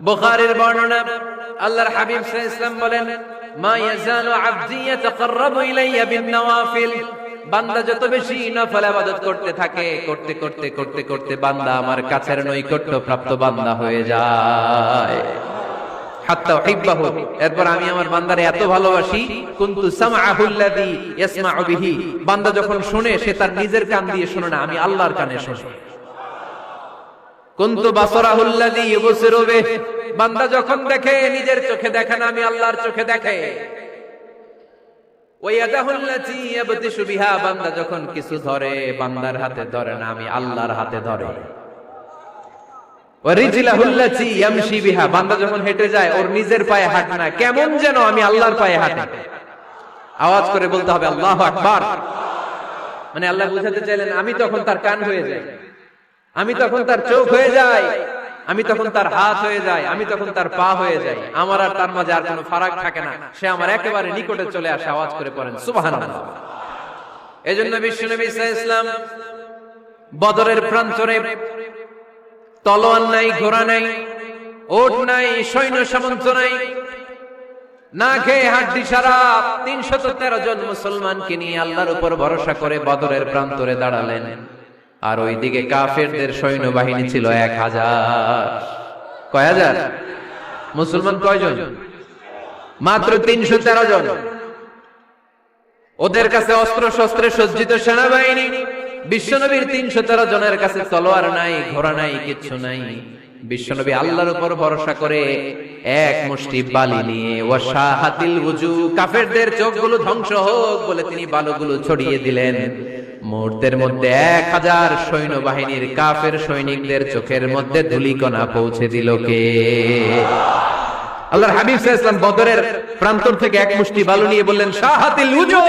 বুখারীর বর্ণনা, আল্লাহর হাবিব সাল্লাল্লাহু আলাইহি ওয়াসাল্লাম বলেন, মা ইয়াজালু আবদি ইয়াতাকাররাবু ইলাইয়া বিন-নওয়াফিল, বান্দা যত বেশি নফল ইবাদত করতে থাকে, করতে করতে করতে করতে বান্দা আমার কাছের নৈকট্য প্রাপ্ত বান্দা হয়ে যায়। হাত্তা উহিব্বাহু, এরপর আমি আমার বান্দারে এত ভালোবাসি, কুনতু সামআহুল্লাযী ইয়াসমাউ বিহি, বান্দা যখন শুনে সে তার নিজের কান দিয়ে শুনে না, আমি আল্লাহর কানে শুনি। কুনতু বাসারাহুল্লাযী ইউবসিরু বিহি, বান্দা যখন দেখে নিজের চোখে দেখে না, আমি আল্লাহর চোখে দেখে। ওয়া ইয়াদাহুল্লাতী ইয়াবতিশু বিহা, বান্দা যখন কিছু ধরে বান্দার হাতে ধরে না, আমি আল্লাহর হাতে ধরে। ওয়া রিজলাহুল্লাতী ইয়ামশি বিহা, বান্দা যখন হেঁটে যায় ওর নিজের পায়ে হাঁটে না, কেমন যেন আমি আল্লাহর পায়ে হাঁটি। আওয়াজ করে বলতে হবে আল্লাহু আকবার। মানে আল্লাহ বুঝাতে চাইলেন আমি তখন তার কান হয়ে যাই, আমি তখন তার চোখ হয়ে যাই, আমি তখন তার হাত হয়ে যাই, আমি তখন তার পা হয়ে যাই। আমার আর তার মাঝে আর কোনো ফারাক থাকে না, সে আমার একেবারে নিকটে চলে আসে। আওয়াজ করে পড়েন সুবহানাল্লাহ। এজন্য বিশ্বনবী সাল্লাল্লাহু আলাইহি ওয়াসাল্লাম বদরের প্রান্তরে তলোয়ার নাই, ঘোড়া নাই, ওট নাই, সৈন্য সামন্ত নাই, না খেয়ে হাড্ডি সারা ৩১৩ জন মুসলমানকে নিয়ে আল্লাহর উপর ভরসা করে বদরের প্রান্তরে দাঁড়ালেন। আর ওইদিকে কাফেরদের সৈন্যবাহিনী ছিল ১০০০। কয় হাজার? মুসলমান কয়জন? মাত্র ৩১৩ জন। ওদের কাছে অস্ত্র শস্ত্রে সজ্জিত সেনাবাহিনী, বিশ্বনবীর ৩১৩ জনের কাছে তলোয়ার নাই, ঘোড়া নাই, কিচ্ছু নাই। বিশ্বনবী আল্লাহর উপর ভরসা করে এক মুষ্টি বালি নিয়ে, ওয়াশাহাতিল ওযু, কাফেরদের চোখগুলো ধ্বংস হোক বলে তিনি বালুগুলো ছড়িয়ে দিলেন। মুহূর্তের মধ্যে ১০০০ সৈন্যবাহিনীর কাফের সৈনিকদের চোখের মধ্যে ধূলিকণা পৌঁছে দিল কে? আল্লাহর হাবিব সাল্লাল্লাহু আলাইহি ওয়াসাল্লাম বদরের প্রান্তর থেকে এক মুষ্টি বালু নিয়ে বললেন শাহাতিল ওযু,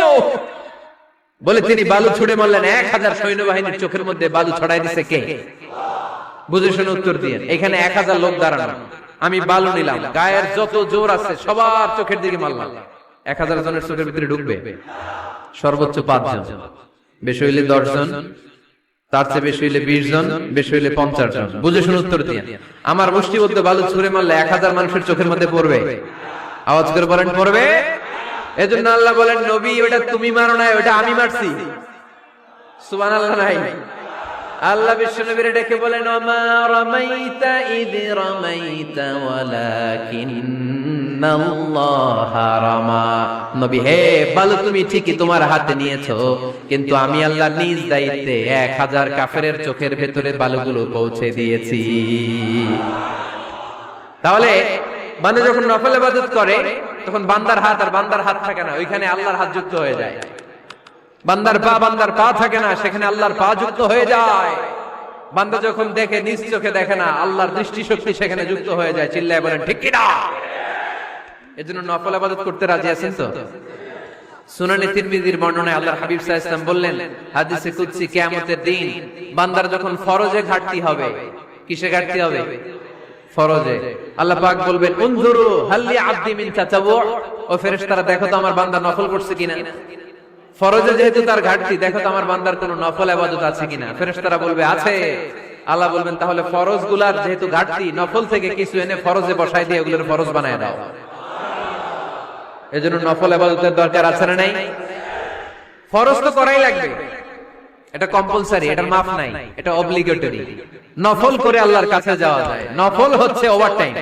বলে তিনি বালু ছুড়ে মারলেন। ১০০০ সৈন্যবাহিনীর চোখের মধ্যে বালু ছড়াই দিছে কে? বুঝে শুনে উত্তর দিয়ে। এখানে ১০০০ লোক দাঁড়ানো, আমি বালু নিলাম, গায়ের যত জোর আছে সবার চোখের দিকে মারলাম। ১০০০ জনের চোখের ভিতরে ঢুকবে সর্বোচ্চ ৫ জন, বেশি হইলে ১০ জন, তার চেয়ে বেশি হইলে ২০ জন, বেশি হইলে ৫০ জন। বুঝে শুনে উত্তর দিয়ে। আমার মুষ্টিবদ্ধ বালু ছুঁড়ে মারলে ১০০০ মানুষের চোখের মধ্যে পড়বে। আওয়াজ করে বলেন পড়বে। এজন্য আল্লাহ বলেন নবী ওটা তুমি মারো না, ওটা আমি মারছি। সুবহানাল্লাহ নাই? আল্লাহ বিশ্বনবীর ডেকে বলেন ওমা রামাইতা ইয রামাইতা ওয়ালাকিন্নাল্লাহা রামা। নবী হে, বালু তুমি ঠিকই তোমার হাতে নিয়েছো, কিন্তু আমি আল্লাহ নিজ দায়িত্বে ১০০০ কাফেরের চোখের ভেতরে বালুগুলো পৌঁছে দিয়েছি। তাহলে বান্দা যখন নফল ইবাদত করে তখন বান্দার হাত আর বান্দার হাত থাকে না, ওইখানে আল্লাহর হাত যুক্ত হয়ে যায়। বান্দার পা থাকে না, সেখানে আল্লাহর পা যুক্ত হয়ে যায়। বান্দা যখন দেখে নিজ চোখে দেখে না, আল্লাহর দৃষ্টি শক্তি সেখানে যুক্ত হয়ে যায়। চিল্লায় বলেন ঠিক কি না? এজন্য নফল ইবাদত করতে রাজি আছেন তো? সুনানে তিরমিজির বর্ণনায় আল্লাহর হাবিব সাল্লাল্লাহু আলাইহি ওয়াসাল্লাম বললেন, হাদিসে কুদসি, কিয়ামতের দিন বান্দার যখন ফরজে ঘাটতি হবে, কিসে ঘাটতি হবে? ফরজে। আল্লাহ পাক বলবেন উনজুরু হাল লি আবদি মিন তাতাওউ, ও ফেরেশতারা দেখো তো আমার বান্দা নফল করছে কিনা। ফরজে যেহেতু তার ঘাটতি, দেখো তো আমার বান্দার কোনো নফল ইবাদত আছে কিনা। ফেরেশতারা বলবে আছে। আল্লাহ বলবেন তাহলে ফরজগুলার যেহেতু ঘাটতি, নফল থেকে কিছু এনে ফরজে বসাই দিয়ে ওগুলোর ফরজ বানায় দাও। এজন্য নফল ইবাদতের দরকার আছে না নাই? ফরজ তো করাই লাগবে, এটা কম্পালসারি, এটার মাফ নাই, এটা অব্লিগেটরি। নফল করে আল্লাহর কাছে যাওয়া যায়, নফল হচ্ছে ওভারটাইম।